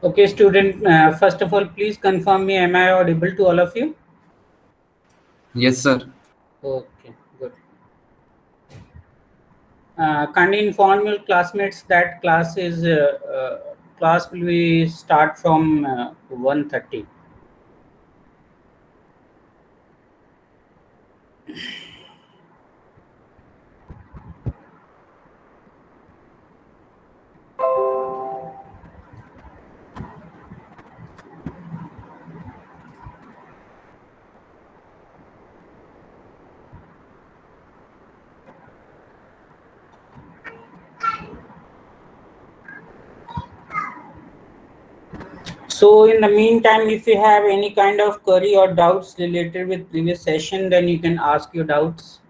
Okay, student, first of all, please confirm me, am I audible to all of you? Yes, sir. Okay, good. Kindly inform your classmates that class will be start from 1:30. So in the meantime, if you have any kind of query or doubts related with previous session, then you can ask your doubts.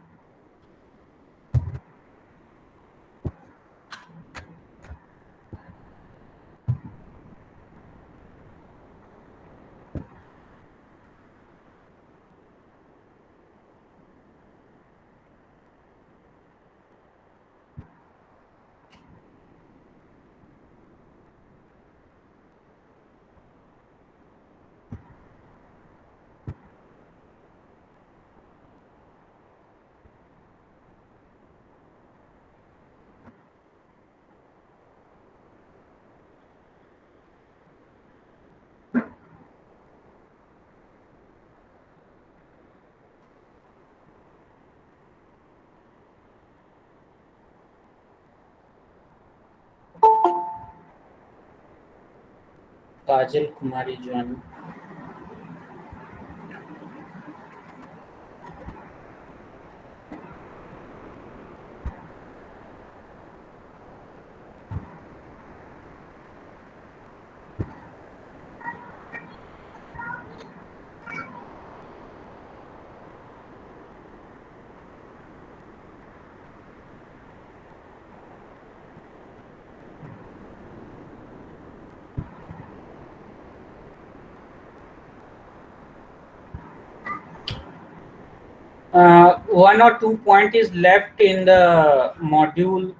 Kajal Kumari John. One or two point is left in the module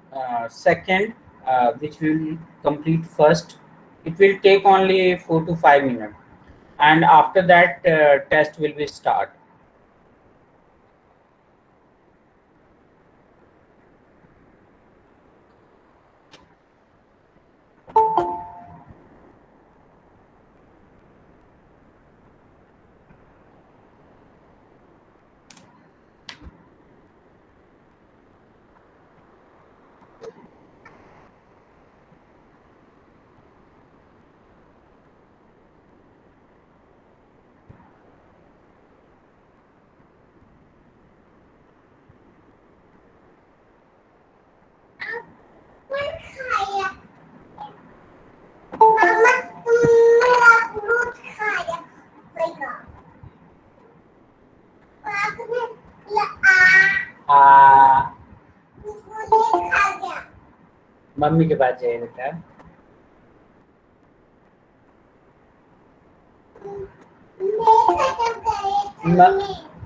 second, which we will complete first. It will take only 4 to 5 minutes, and after that test will be start. आ, mummy के पास जाइए बेटा।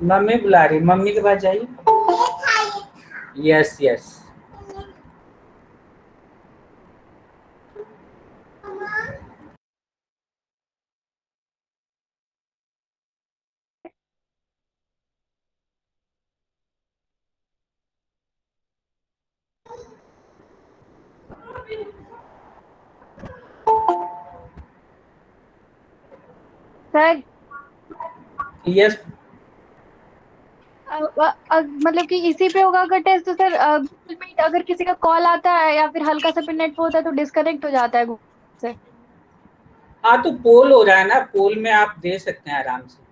Mummy बुला रही, mummy के पास जाइए। Yes yes. Sir yes. मतलब कि इसी पे होगा अगर टेस्ट तो सर गूगल मीट अगर किसी का कॉल आता है या फिर हल्का सा भी नेट होता है तो डिस्कनेक्ट हो जाता है गूगल से। हाँ तो पोल हो रहा है ना, पोल में आप दे सकते हैं आराम से।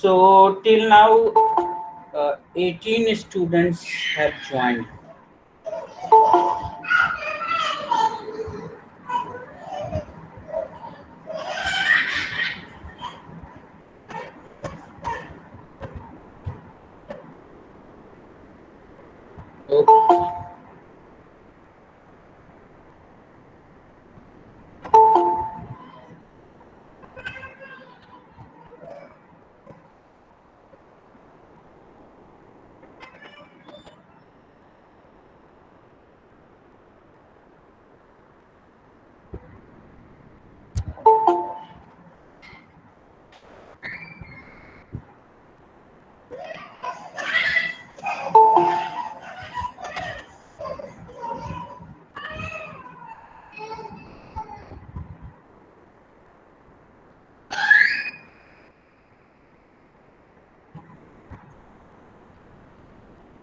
So till now, 18 students have joined. Okay.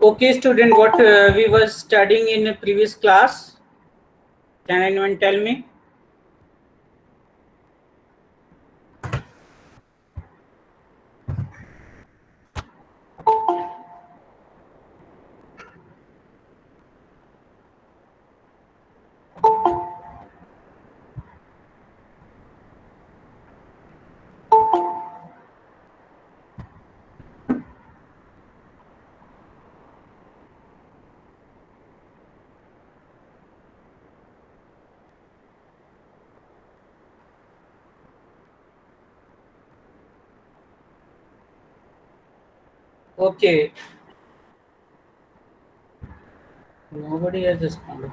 Okay, student, what we were studying in a previous class? Can anyone tell me? Okay. Nobody has responded.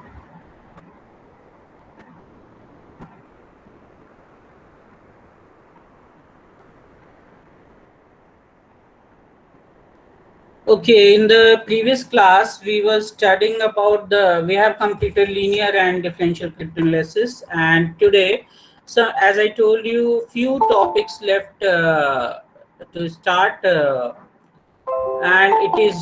Okay, in the previous class, we were studying about we have completed linear and differential cryptanalysis, and today, so as I told you, few topics left to start, and it is,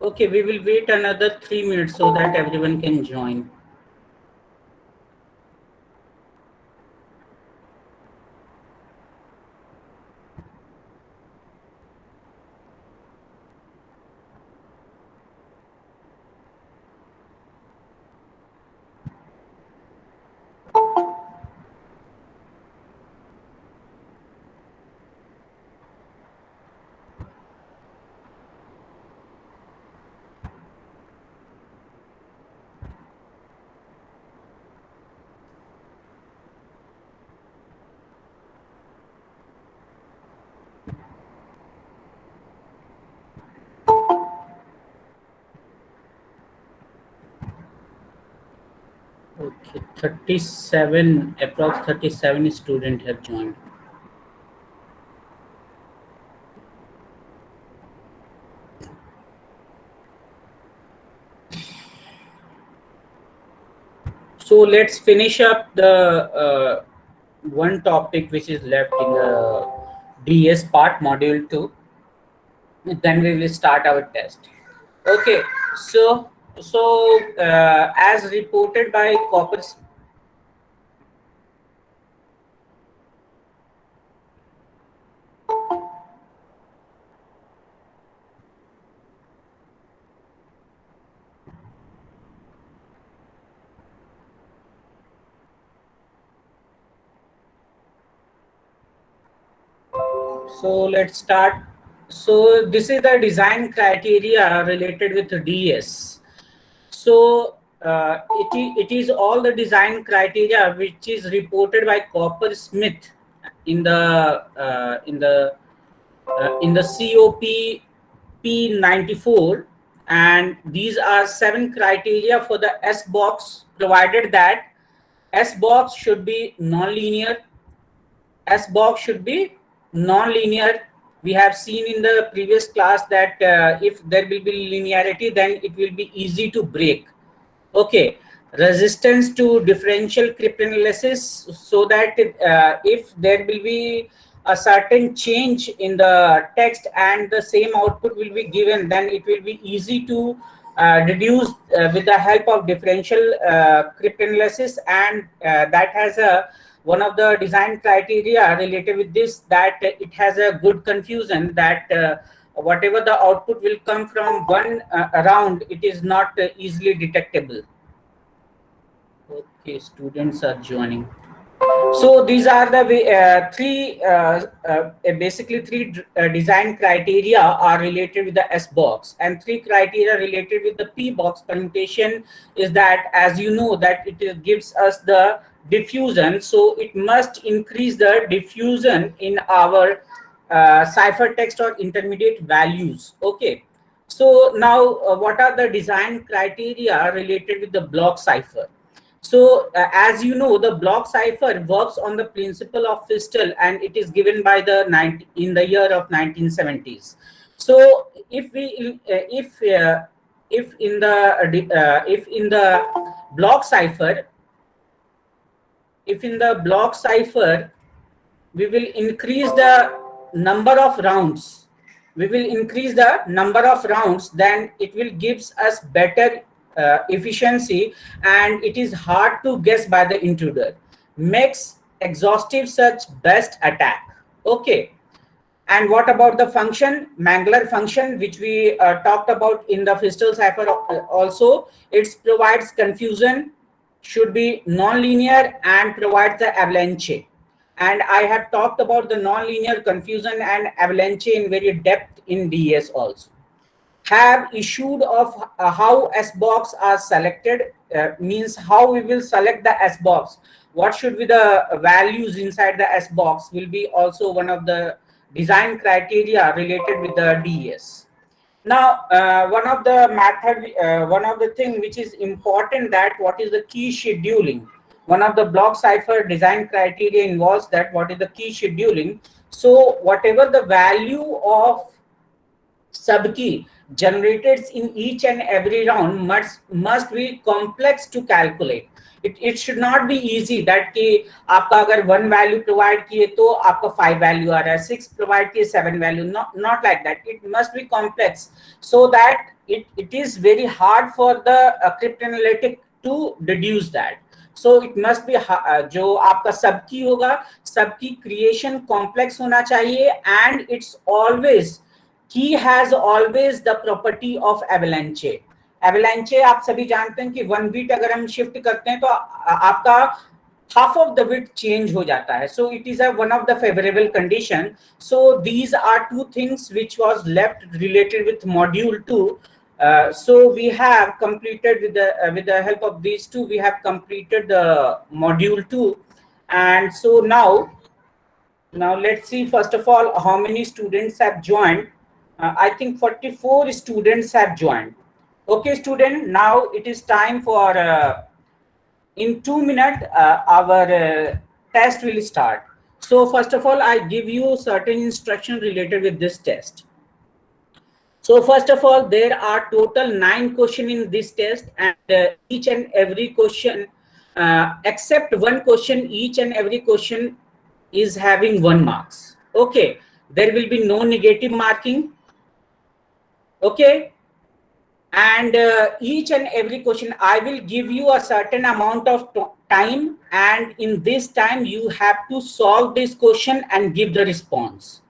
okay, we will wait another 3 minutes so that everyone can join. Okay, 37, approx 37 students have joined. So let's finish up the one topic which is left in the DS part, module 2. Then we will start our test. Okay, so as reported by Copper. So let's start. So this is the design criteria related with DS. So it is all the design criteria which is reported by Copper Smith in the COP P94, and these are 7 criteria for the S box, provided that S box should be non-linear. S box should be non-linear. We have seen in the previous class that if there will be linearity, then it will be easy to break. Okay, resistance to differential cryptanalysis, so that if there will be a certain change in the text and the same output will be given, then it will be easy to deduce with the help of differential cryptanalysis, and that has a one of the design criteria related with this, that it has a good confusion that whatever the output will come from one round, it is not easily detectable. Okay, students are joining. So these are the basically three design criteria are related with the S box, and three criteria related with the P box permutation is that, as you know, that gives us the diffusion, so it must increase the diffusion in our ciphertext or intermediate values. Okay, so now what are the design criteria related with the block cipher? So, as you know, the block cipher works on the principle of Fistel, and it is given by the in the year of 1970s. So, if in the block cipher, we will increase the number of rounds. Then it will gives us better efficiency, and it is hard to guess by the intruder. Makes exhaustive search best attack. Okay. And what about the function, Mangler function, which we talked about in the Fistel cipher also? It provides confusion, should be non-linear, and provides the avalanche. And I have talked about the non-linear confusion and avalanche in very depth in DS also. Have issued of how S box are selected, means how we will select the S box. What should be the values inside the S box will be also one of the design criteria related with the DES. Now, one of the thing which is important, that what is the key scheduling. One of the block cipher design criteria involves that what is the key scheduling. So whatever the value of subkey generated in each and every round must be complex to calculate. It should not be easy that कि आपका अगर 1 value provide किए तो आपका 5 value आ रहा है, 6 provide किए 7 value, not like that. It must be complex, so that it is very hard for the cryptanalytic to deduce that. So it must be जो आपका सबकी होगा, सबकी creation complex होना चाहिए, and it's always key has always the property of avalanche. Avalanche आप सभी जानते हैं कि 1 bit अगर हम shift करते हैं तो आपका half of the bit change हो जाता है. So it is one of the favorable condition. So these are two things which was left related with module 2. So we have completed with the help of these two, we have completed the module 2. And so now let's see, first of all, how many students have joined. I think 44 students have joined. Okay, student, now it is time for in 2 minutes our test will start. So first of all, I give you certain instruction related with this test. So first of all, there are total 9 questions in this test, and each and every question, except one question, each and every question is having 1 marks. Okay, there will be no negative marking. Okay, and each and every question I will give you a certain amount of time, and in this time you have to solve this question and give the response.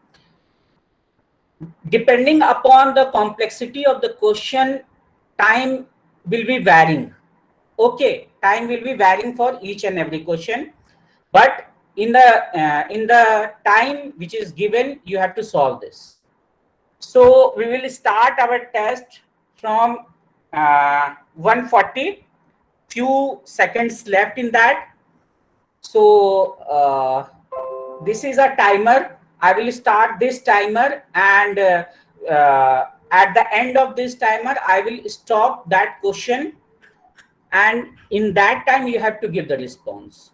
Depending upon the complexity of the question, time will be varying. Okay, time will be varying for each and every question, but in the time which is given, you have to solve this. So we will start our test from 140, few seconds left in that. So this is a timer. I will start this timer, and at the end of this timer, I will stop that question, and in that time you have to give the response.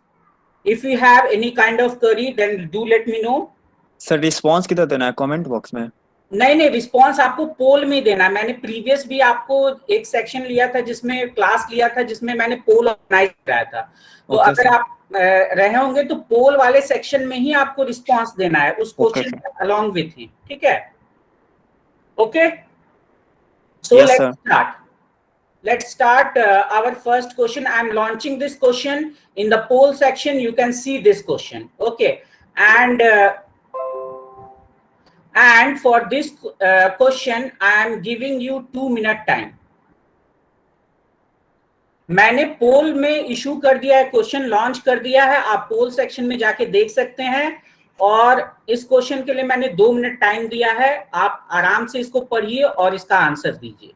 If you have any kind of query, then do let me know. Sir response किधर देना है? Comment box में? नहीं, response आपको पोल में देना. मैंने previous भी आपको एक सेक्शन लिया था, जिसमें क्लास लिया था, जिसमें मैंने पोल ऑर्गेनाइज कराया था. तो अगर आप रहे होंगे तो पोल वाले सेक्शन में ही आपको रिस्पांस देना है उस क्वेश्चन के अलोंग विथ ही. ठीक है? Okay, so let's let's start our first question. I'm launching this question in the poll section. You can see this question. Okay, and for this question I am giving you 2 minute time. मैंने पोल में issue कर दिया है, question launch कर दिया है, आप पोल section में जाके देख सकते हैं। और इस क्वेश्चन के लिए मैंने 2 मिनट टाइम दिया है, आप आराम से इसको पढ़िए और इसका आंसर दीजिए।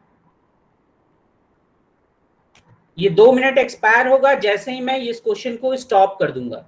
ये 2 मिनट एक्सपायर होगा जैसे ही मैं इस क्वेश्चन को स्टॉप कर दूंगा।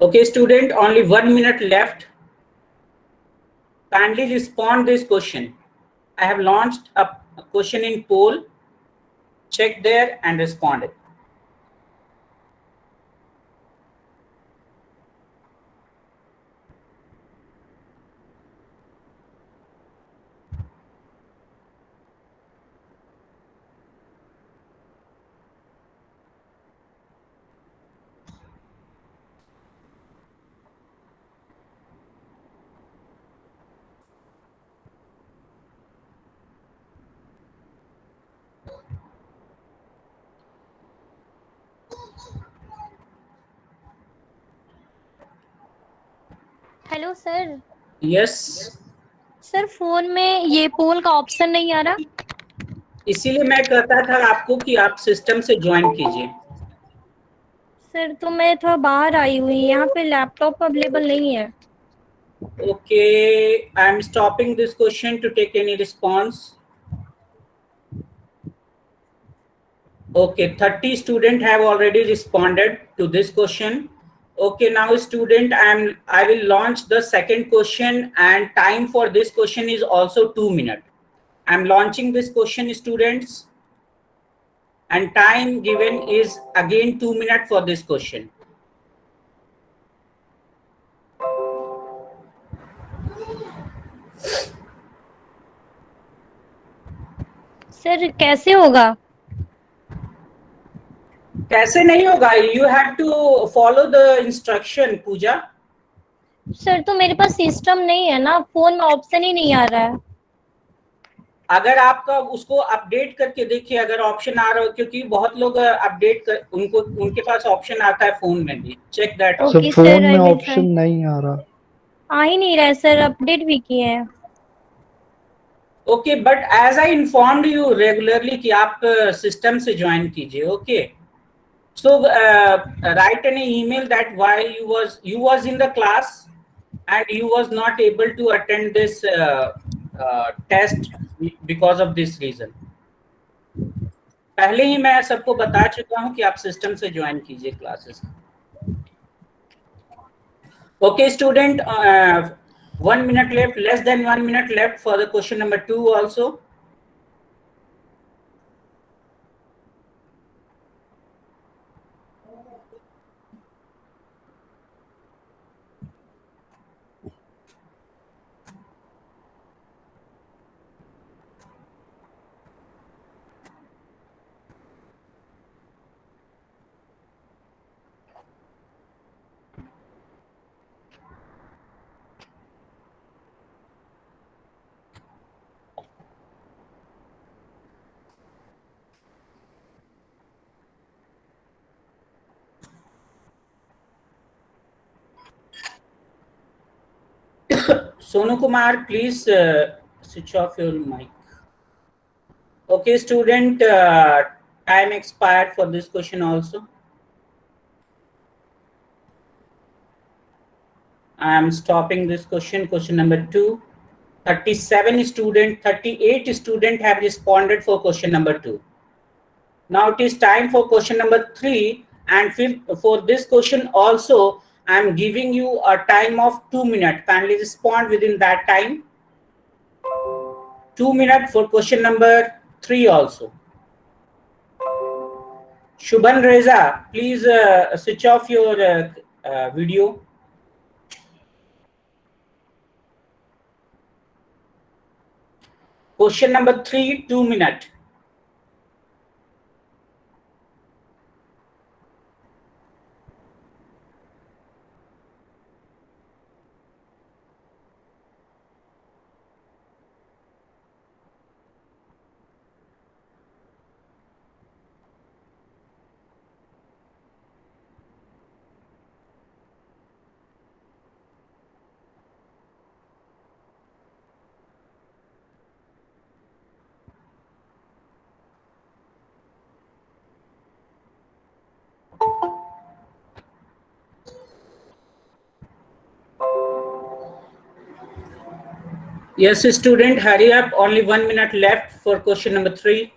Okay, student, only 1 minute left. Kindly respond this question. I have launched a question in poll. Check there and respond it. Hello sir. Yes sir phone में ये पोल का ऑप्शन नहीं आ रहा। इसीलिए मैं कहता था आपको कि आप सिस्टम से ज्वाइन कीजिए। सर तो मैं थोड़ा बाहर आई हुई, यहाँ पे लैपटॉप अवेलेबल नहीं है। Okay, I am stopping this question to take any response. Okay, 30 students have already responded to this question. Okay, now student, I will launch the second question, and time for this question is also 2 minutes. I'm launching this question, students, and time given is again 2 minutes for this question. Sir कैसे होगा? कैसे नहीं होगा? You have to follow the instruction, Pooja. Sir तो मेरे पास system नहीं है ना, फोन में ऑप्शन ही नहीं आ रहा है। अगर आपका उसको अपडेट करके देखिए अगर ऑप्शन आ रहा हो, क्योंकि बहुत लोग अपडेट कर उनके पास ऑप्शन आता है फोन में भी। Check that. Okay phone sir, में ऑप्शन नहीं आ रहा। आ ही नहीं रहा है सर, अपडेट भी किए हैं। Okay, but as I informed you regularly कि आप सिस्टम से ज्वाइन कीजिए। Okay, so write an email that why you was in the class and you was not able to attend this test because of this reason. पहले ही मैं सबको बता चुका हूं कि आप सिस्टम से ज्वाइन कीजिए classes. Okay student, 1 minute left, less than 1 minute left for the question number 2 also. Sonu Kumar, please switch off your mic. Okay, student, time expired for this question also. I am stopping this question, question number 2. 37 students, 38 students have responded for question number 2. Now it is time for question number 3, and for this question also I am giving you a time of 2 minutes. Kindly respond within that time. 2 minutes for question number 3 also. Shubhan Reza, please switch off your video. Question number 3, 2 minutes. Yes, student, hurry up. Only 1 minute left for question number 3.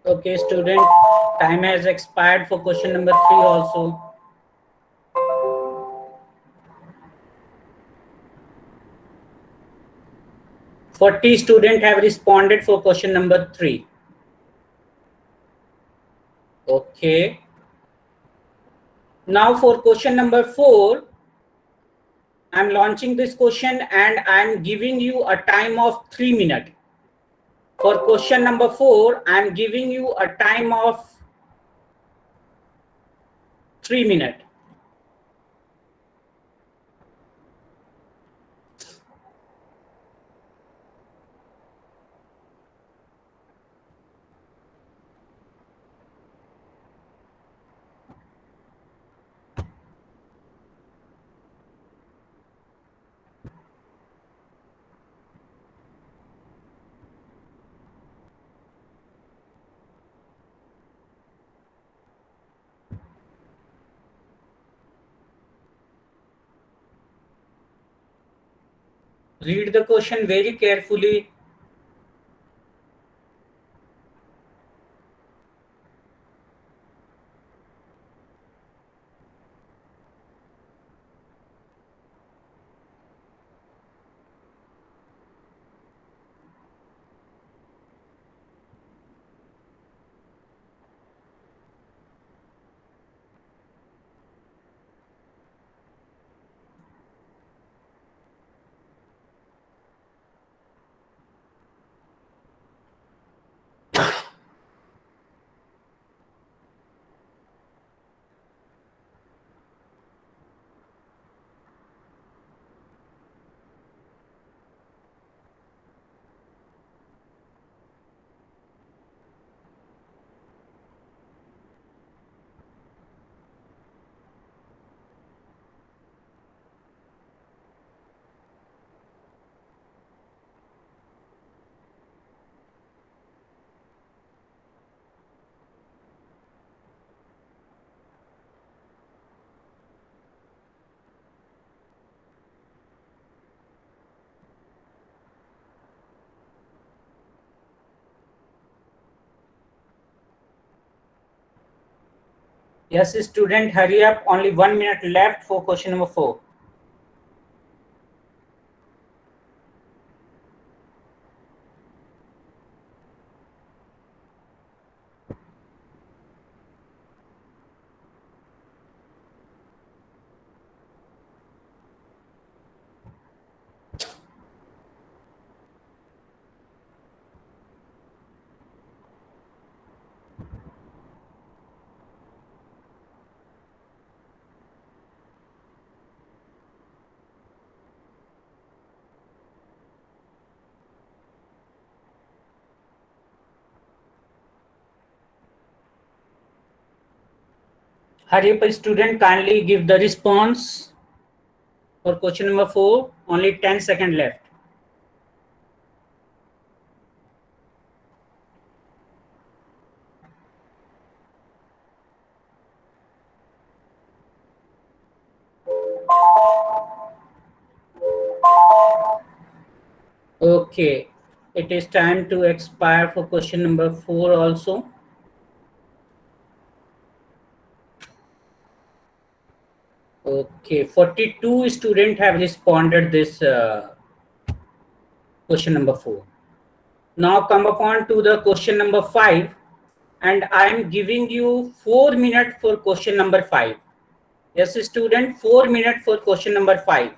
Okay, student, time has expired for question number 3 also. Forty students have responded for question number 3. Okay. Now for question number 4, I'm launching this question and I'm giving you a time of 3 minutes. For question number 4, I'm giving you a time of 3 minutes. Read the question very carefully. Yes, student, hurry up. Only 1 minute left for question number 4. Hurry up, student, kindly give the response for question number 4. Only 10 seconds left. Okay, it is time to expire for question number 4 also. Okay, 42 students have responded this question number 4. Now come upon to the question number 5, and I am giving you 4 minutes for question number 5. Yes, student, 4 minutes for question number 5.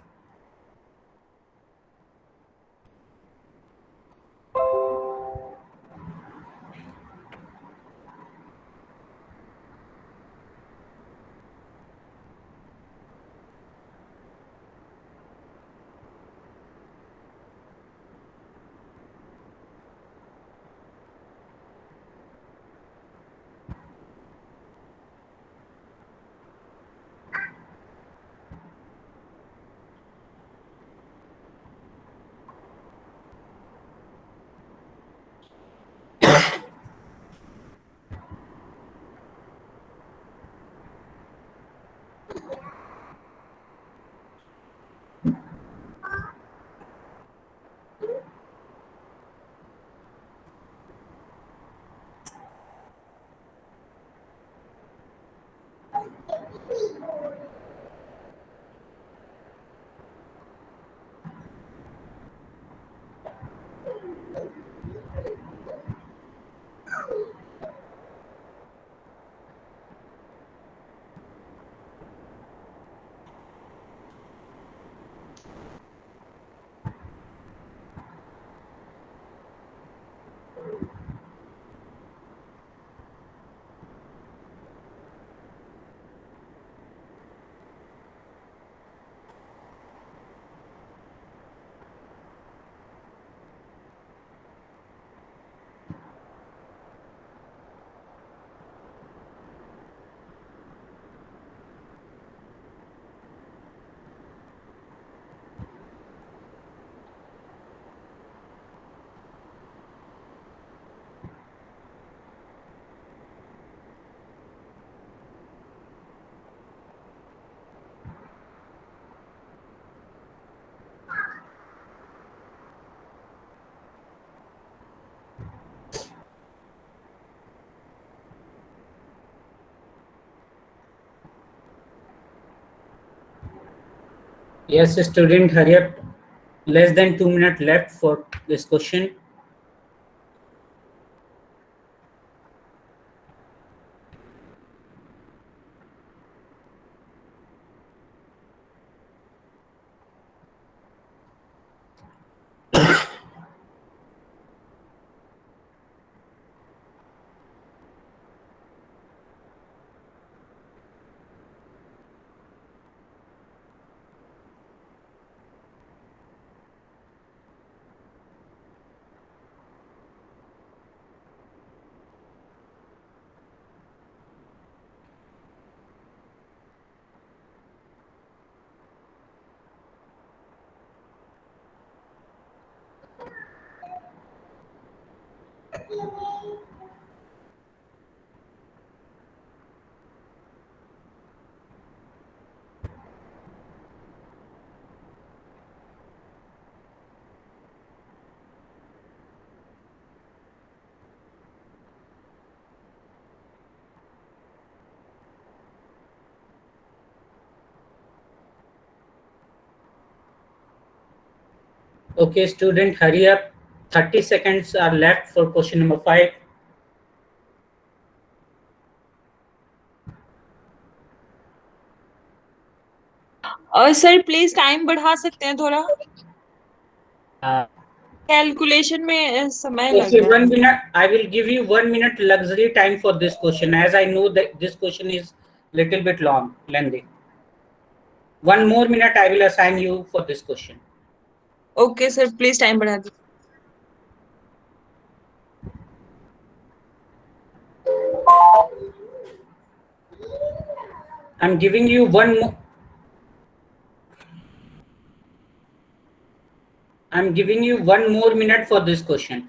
Yes, student, hurry up. Less than 2 minutes left for this question. Okay, student, hurry up. 30 seconds are left for question number 5. Sir please time बढ़ा सकते हैं थोड़ा, Uh, calculation में समय लग okay, रहा है। 1 minute. I will give you 1 minute luxury time for this question, as I know that this question is little bit long, lengthy. 1 more minute I will assign you for this question. Okay sir please time बढ़ा दीजिए। I'm giving you one more. I'm giving you 1 more minute for this question.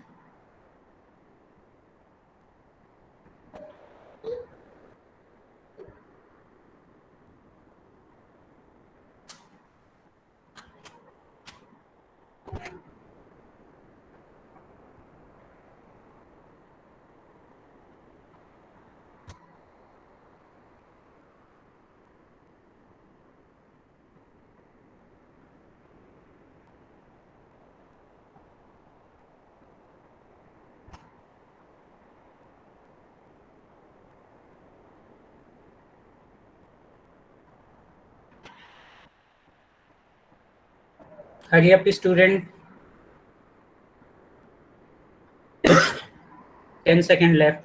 Hurry up, student. 10 seconds left.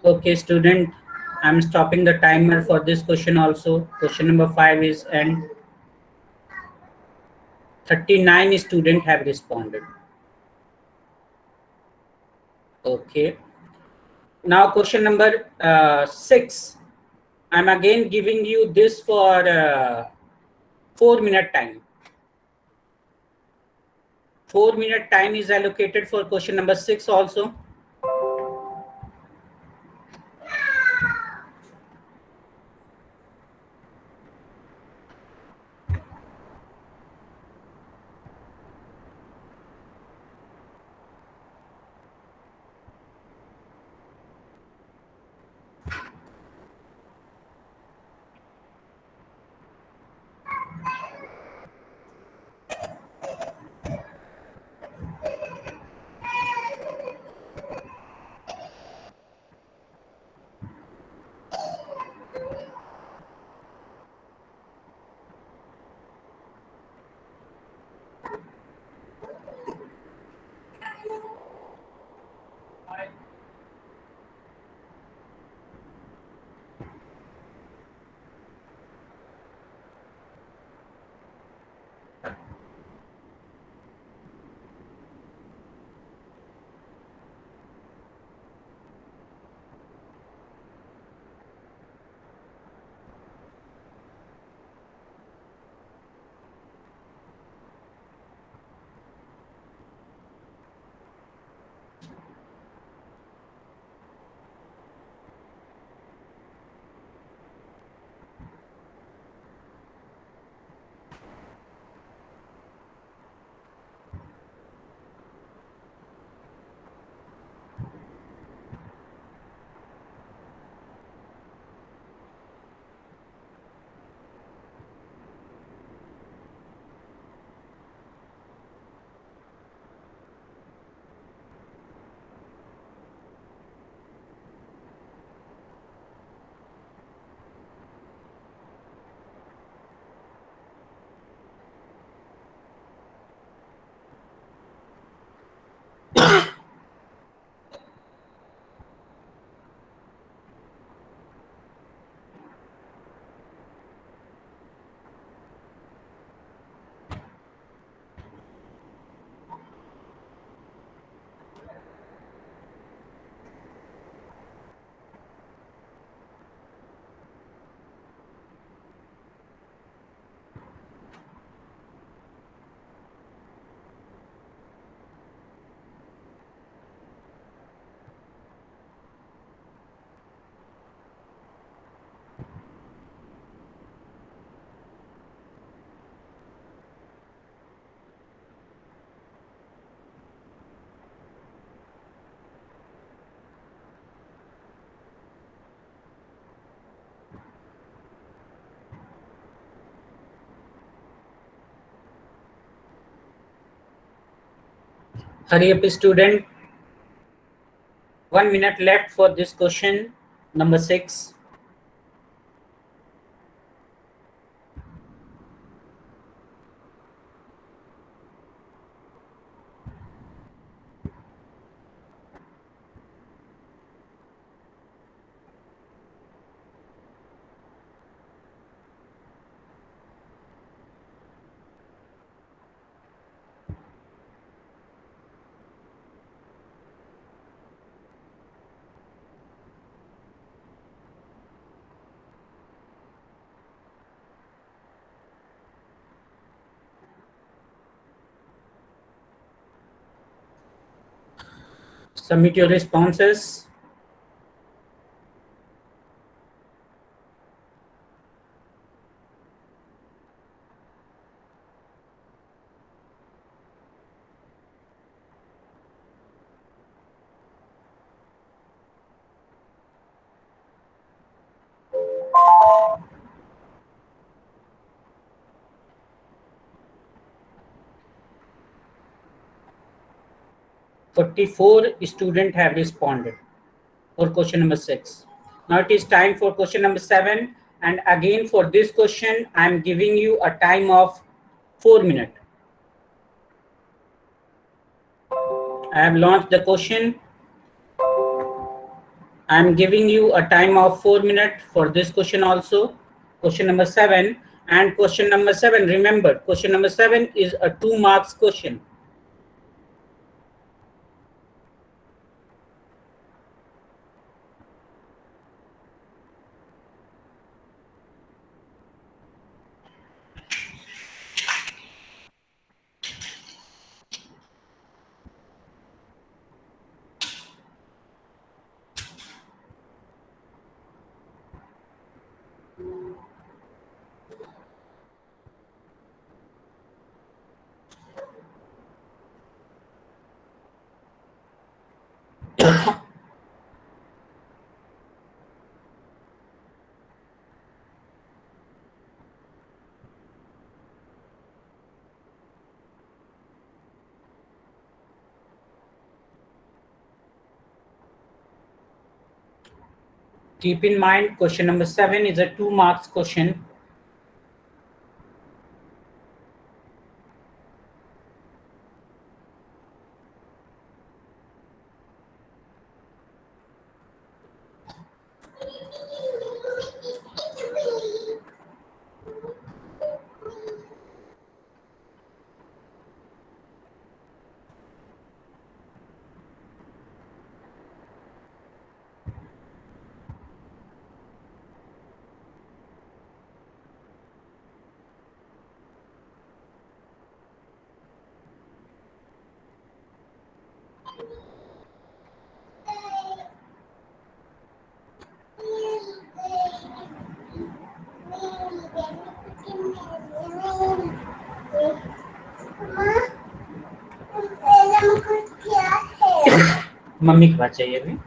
Okay, student. I'm stopping the timer for this question also. Question number 5 is and 39 students have responded. Okay. Now question number 6. I'm again giving you this for 4 minute time. 4 minute time is allocated for question number 6 also. Hurry up, student. 1 minute left for this question number 6. Submit your responses. Forty-four students have responded for question number 6. Now it is time for question number 7, and again for this question I am giving you a time of 4 minutes. I have launched the question. I am giving you a time of 4 minutes for this question also. Question number 7, and question number 7, remember, question number 7 is a 2 marks question. Keep in mind, question number 7 is a 2 marks question. Mummy की बात चाहिए अभी.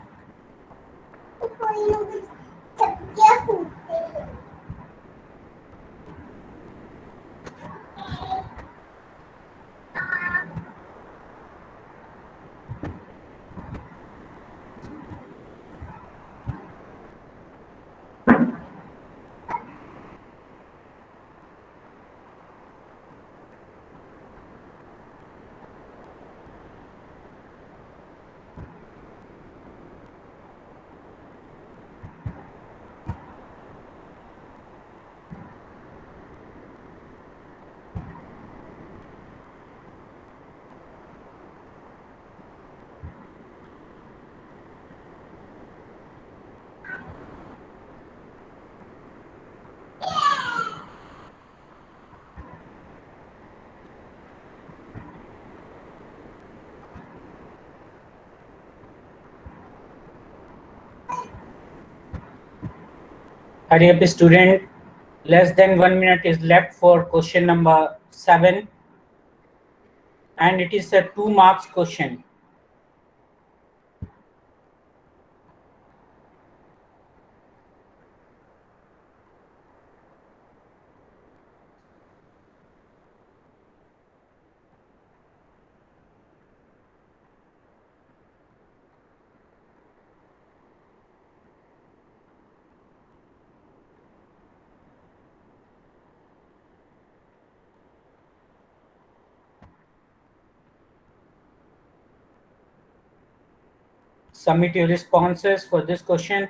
Hurry up, student. Less than 1 minute is left for question number 7, and it is a 2 marks question. Submit your responses for this question.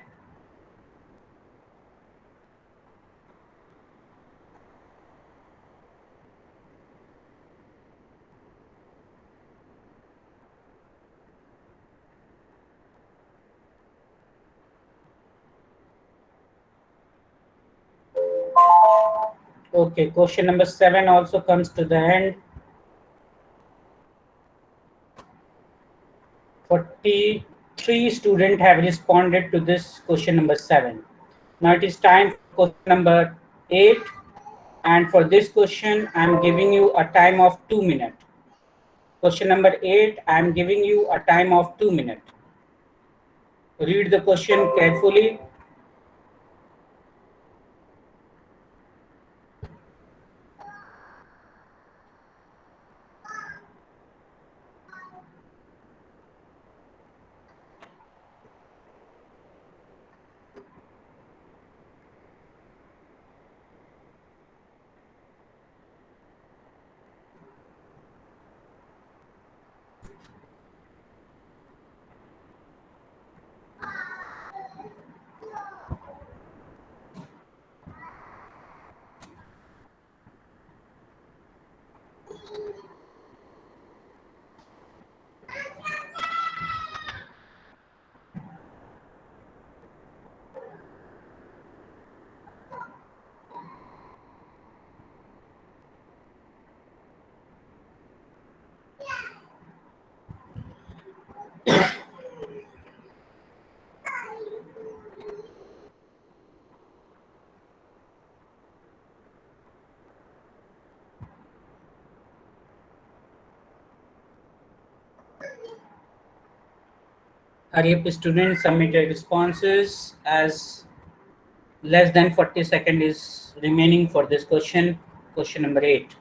Okay, question number 7 also comes to the end. 43 students have responded to this question number 7. Now it is time for question number 8, and for this question I am giving you a time of 2 minutes. Question number 8, I am giving you a time of 2 minutes. Read the question carefully. Hurry up students, submit your responses as less than 40 seconds is remaining for this question, question number 8.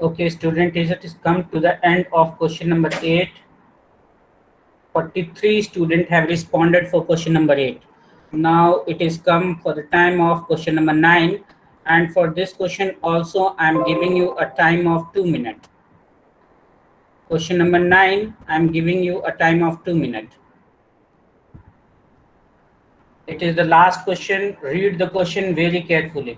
Okay, student, it has come to the end of question number 8. 43 students have responded for question number 8. Now it is come for the time of question number 9, and for this question also I am giving you a time of 2 minutes. Question number 9, I am giving you a time of 2 minutes. It is the last question. Read the question very carefully.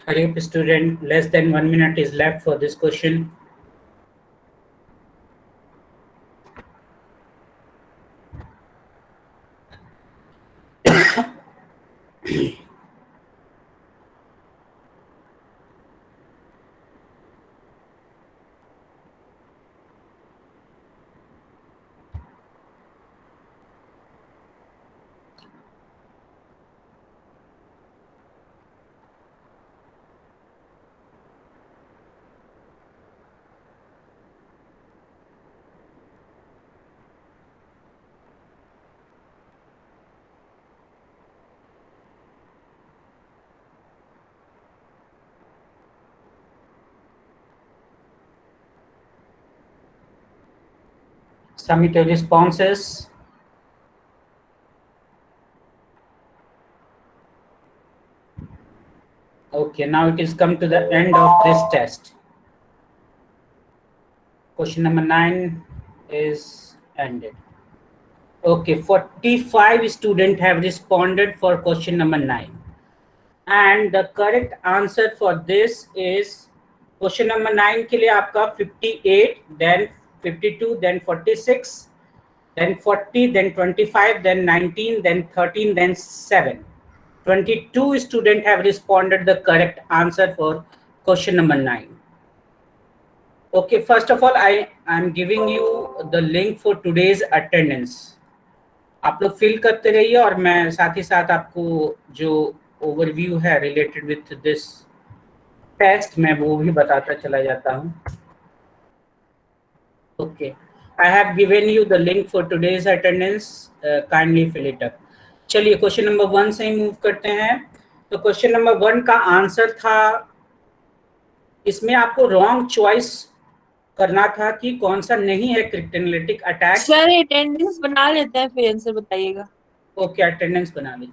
Hurry up student, less than 1 minute is left for this question. Submit your responses. Okay, now it is come to the end of this test. Question number 9 is ended. Okay, 45 students have responded for question number 9. And the correct answer for this is question number 9 के लिए आपका 58, then 52, then 46, then 40, then 25, then 19, then 13, then 7. 22 students have responded the correct answer for question number 9. Okay, first of all, I am giving you the link for today's attendance. आप लोग fill करते रहिए और मैं साथ ही साथ आपको जो ओवरव्यू है रिलेटेड विथ दिस टेस्ट मैं वो भी बताता चला जाता हूँ. Okay, I have given you the link for today's attendance. Kindly fill it up. चलिए क्वेश्चन नंबर 1 से ही मूव करते हैं. तो क्वेश्चन नंबर 1 का आंसर था, इसमें आपको रॉन्ग चॉइस करना था कि कौन सा नहीं है क्रिप्टोनाइटिक अटैक. सर अटेंडेंस बना लेते हैं, फिर आंसर बताइएगा. ओके, अटेंडेंस बना लीजिए.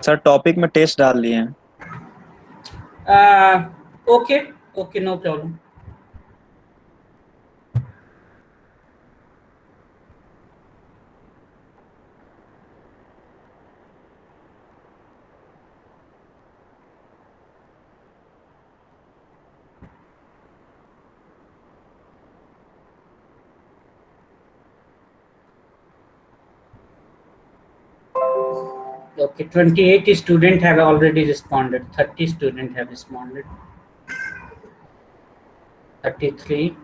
सर टॉपिक में टेस्ट डाल लिए हैं. Okay okay, no problem. Okay, 28 students have already responded. 30 students have responded. 33.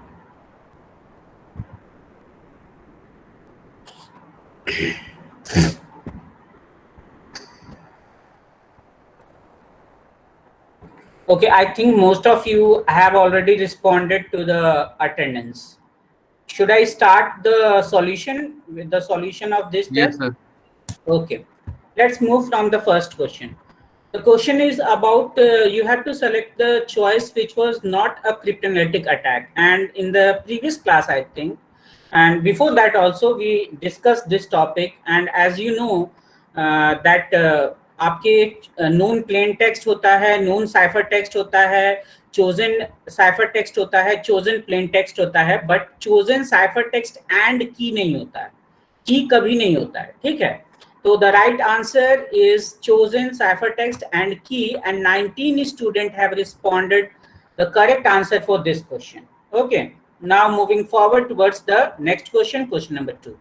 Okay, I think most of you have already responded to the attendance. Should I start the solution with the solution of this Yes, test? sir. Okay, let's move from the first question. The question is about you have to select the choice which was not a cryptanalytic attack. And in the previous class, I think, and before that also, we discussed this topic. And as you know, that आपके known plain text होता है, known cipher text होता है, chosen cipher text होता है, chosen plain text होता है, but chosen cipher text and key नहीं होता है, key कभी नहीं होता है. ठीक है, so the right answer is chosen ciphertext and key, and 19 students have responded the correct answer for this question. Okay, now moving forward towards the next question, question number 2.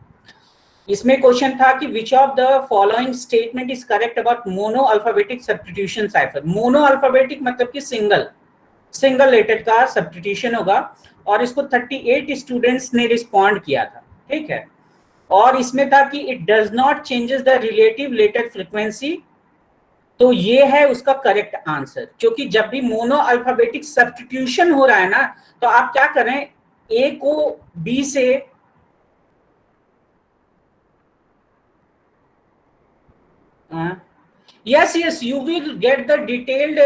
इसमें क्वेश्चन था कि which of the following statement is correct about monoalphabetic substitution cipher. Monoalphabetic मतलब कि single letter का substitution होगा, और इसको 38 students ने रिस्पॉन्ड किया था. ठीक है, और इसमें था कि it does not changes the relative letter frequency. तो ये है उसका करेक्ट आंसर, क्योंकि जब भी मोनो अल्फाबेटिक सब्स्टिट्यूशन हो रहा है ना, तो आप क्या करें, ए को बी से yes you will get the detailed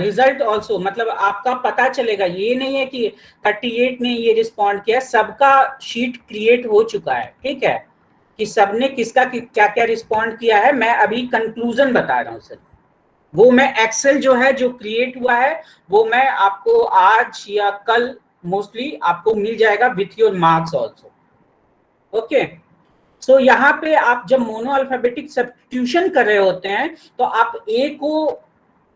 result also. मतलब आपका पता चलेगा, ये नहीं है कि 38 ने ये रिस्पॉन्ड किया, सबका शीट क्रिएट हो चुका है. ठीक है, कि सबने किसका क्या क्या रिस्पॉन्ड किया है. मैं अभी कंक्लूजन बता रहा हूँ सर, वो मैं एक्सेल जो है जो क्रिएट हुआ है वो मैं आपको आज या कल मोस्टली आपको मिल जाएगा with your marks also. Okay, so यहाँ पे आप जब मोनो अल्फाबेटिक सब्स्टिट्यूशन कर रहे होते हैं तो आप ए को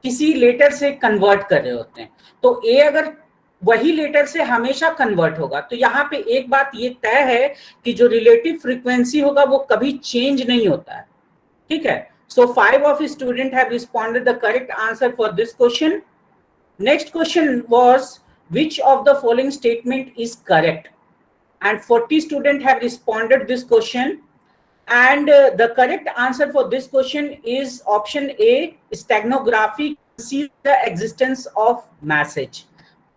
किसी लेटर से कन्वर्ट कर रहे होते हैं, तो ए अगर वही लेटर से हमेशा कन्वर्ट होगा, तो यहाँ पे एक बात ये तय है कि जो रिलेटिव फ्रीक्वेंसी होगा वो कभी चेंज नहीं होता है. ठीक है, सो 5 of students have responded the correct answer for this question. Next question was which of the following statement is correct, and 40 students have responded this question, and the correct answer for this question is option A. Steganography conceals the existence of message.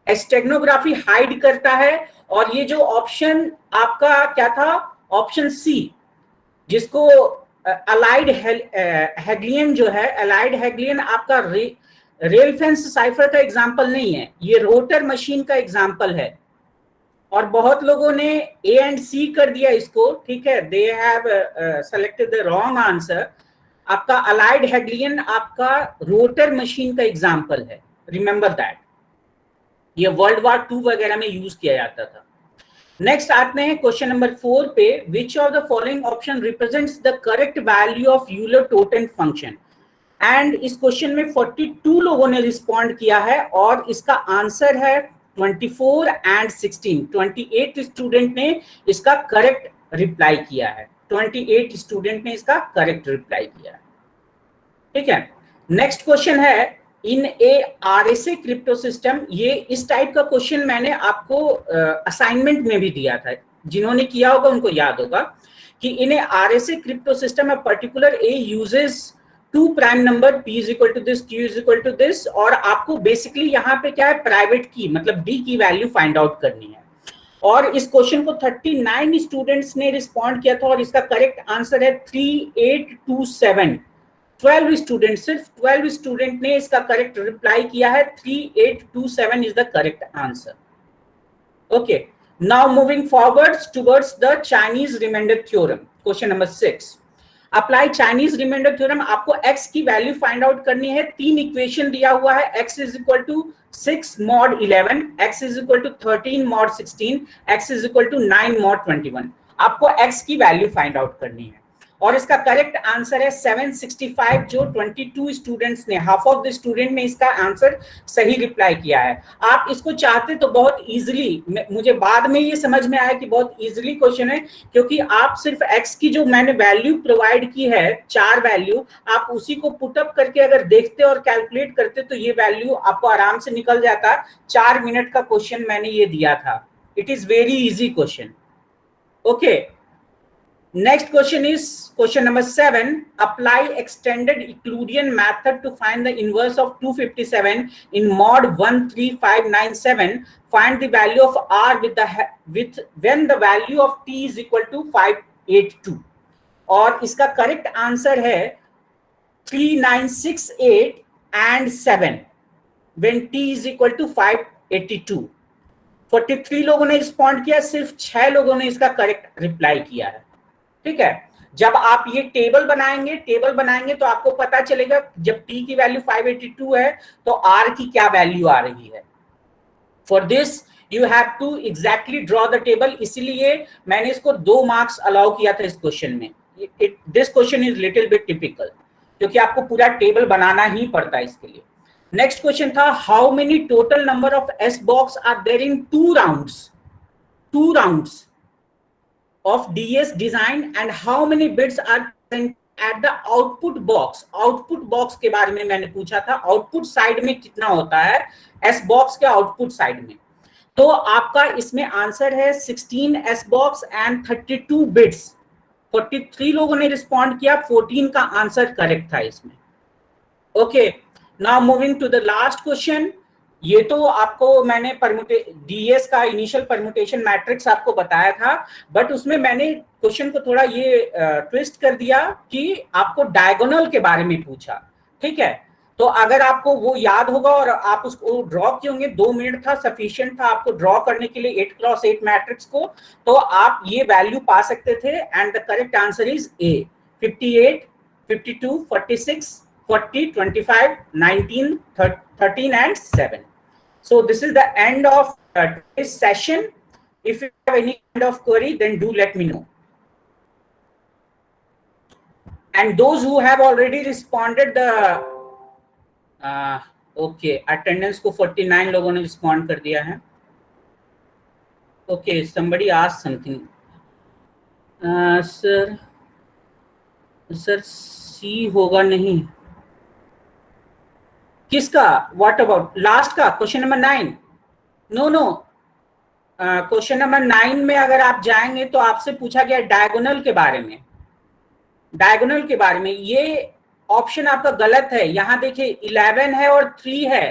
Steganography hide करता है, और ये जो option आपका क्या था, option C, जिसको allied Hegelian जो है, अलाइड हेगलियन आपका रेल फेंस साइफर का एग्जांपल नहीं है, ये रोटर मशीन का एग्जांपल है. और बहुत लोगों ने ए एंड सी कर दिया इसको. ठीक है, they have selected the wrong answer. आपका अलाइड हेगलियन आपका रोटर मशीन का एग्जांपल है, रिमेंबर दैट. ये वर्ल्ड वार 2 वगैरह में यूज किया जाता था। नेक्स्ट आते हैं क्वेश्चन नंबर 4 पे, which of the following option represents the correct value of Euler totient function. And इस क्वेश्चन में 42 लोगों ने रिस्पॉन्ड किया है और इसका आंसर है 24 एंड 16। 28 स्टूडेंट ने इसका करेक्ट रिप्लाई किया है। 28 स्टूडेंट ने इसका करेक्ट रिप्लाई किया है। ठीक है, नेक्स्ट क्वेश्चन है, इन ए आरएसए क्रिप्टो सिस्टम। ये इस टाइप का क्वेश्चन मैंने आपको असाइनमेंट में भी दिया था, जिन्होंने किया होगा उनको याद होगा कि in a RSA crypto system a particular a uses 2 prime number p is equal to this, q is equal to this, और आपको बेसिकली यहाँ पे क्या है, प्राइवेट की मतलब d की वैल्यू फाइंड आउट करनी है। और इस क्वेश्चन को 39 स्टूडेंट्स ने रिस्पॉन्ड किया था और इसका करेक्ट आंसर है 3827। 12 स्टूडेंट, सिर्फ 12 स्टूडेंट ने इसका करेक्ट रिप्लाई किया है। 3827 is the correct answer. Okay, now moving forwards towards the Chinese remainder theorem. Question number 6, apply Chinese remainder theorem. आपको x की वैल्यू फाइंड आउट करनी है। 3 इक्वेशन दिया हुआ है, x is equal to 6 mod 11, x is equal to 13 mod 16, x is equal to 9 mod 21। आपको x की value find out करनी है और इसका करेक्ट आंसर है 765, जो 22 स्टूडेंट्स ने, हाफ ऑफ द स्टूडेंट ने इसका आंसर सही रिप्लाई किया है। आप इसको चाहते तो बहुत इजीली, मुझे बाद में ये समझ में आया कि बहुत इजीली क्वेश्चन है, क्योंकि आप सिर्फ x की जो मैंने वैल्यू प्रोवाइड की है 4 वैल्यू, आप उसी को पुटअप करके अगर देखते और कैलकुलेट करते तो ये वैल्यू आपको आराम से निकल जाता। 4 मिनट का क्वेश्चन मैंने ये दिया था। It is very easy question. Okay, next question is question number 7, apply extended Euclidean method to find the inverse of 257 in mod 13597. Find the value of r with when the value of t is equal to 582। और इसका correct answer है 3968 and 7 when t is equal to 582। 43 लोगों ने respond किया, सिर्फ 6 लोगों ने इसका करेक्ट रिप्लाई किया है। ठीक है, जब आप ये टेबल बनाएंगे तो आपको पता चलेगा जब t की वैल्यू 582 है तो r की क्या वैल्यू आ रही है। For this you have to exactly draw the table, इसीलिए मैंने इसको 2 मार्क्स अलाउ किया था इस क्वेश्चन में। This question is little bit typical, क्योंकि आपको पूरा टेबल बनाना ही पड़ता है इसके लिए। नेक्स्ट क्वेश्चन था, how many total number of S box are there in 2 rounds of DS design and how many bits are present at the output box। Output box के बारे में मैंने पूछा था, आउटपुट साइड में कितना होता है एस बॉक्स के आउटपुट साइड में। तो आपका इसमें आंसर है 16 एस बॉक्स एंड 32 बिट्स। 43 लोगों ने रिस्पॉन्ड किया, 14 का आंसर करेक्ट था इसमें। Okay, now moving to the last question. ये तो आपको मैंने डीएस का इनिशियल परम्यूटेशन मैट्रिक्स आपको बताया था, बट उसमें मैंने क्वेश्चन को थोड़ा ये ट्विस्ट कर दिया कि आपको डायगोनल के बारे में पूछा। ठीक है, तो अगर आपको वो याद होगा और आप उसको ड्रॉ किए होंगे, 2 मिनट था, सफिशिएंट था आपको ड्रॉ करने के लिए 8x8 मैट्रिक्स को, तो आप ये वैल्यू पा सकते थे। And the correct answer is a, 58, 52, 46, 40, 25, 19, 13 and 7। So this is the end of today's session. If you have any kind of query, then do let me know. And those who have already responded, the okay, attendance को 49 लोगों ने respond कर दिया है। Okay, somebody asked something. Sir, C होगा नहीं, किसका? What about last का question number 9? No, question number 9 में अगर आप जाएंगे तो आपसे पूछा गया डायगोनल के बारे में। डायगोनल के बारे में ये ऑप्शन आपका गलत है। यहां देखिए 11 है और 3 है,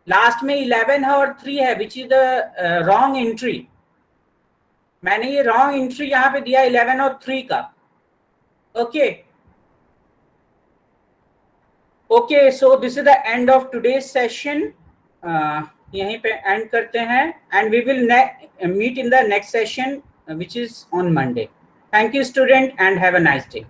लास्ट में 11 है और 3 है, which is the wrong entry. मैंने ये रॉन्ग एंट्री यहाँ पे दिया 11 और 3 का। Okay, so this is the end of today's session. यहीं पे एंड करते हैं and we will meet in the next session which is on Monday. Thank you student and have a nice day.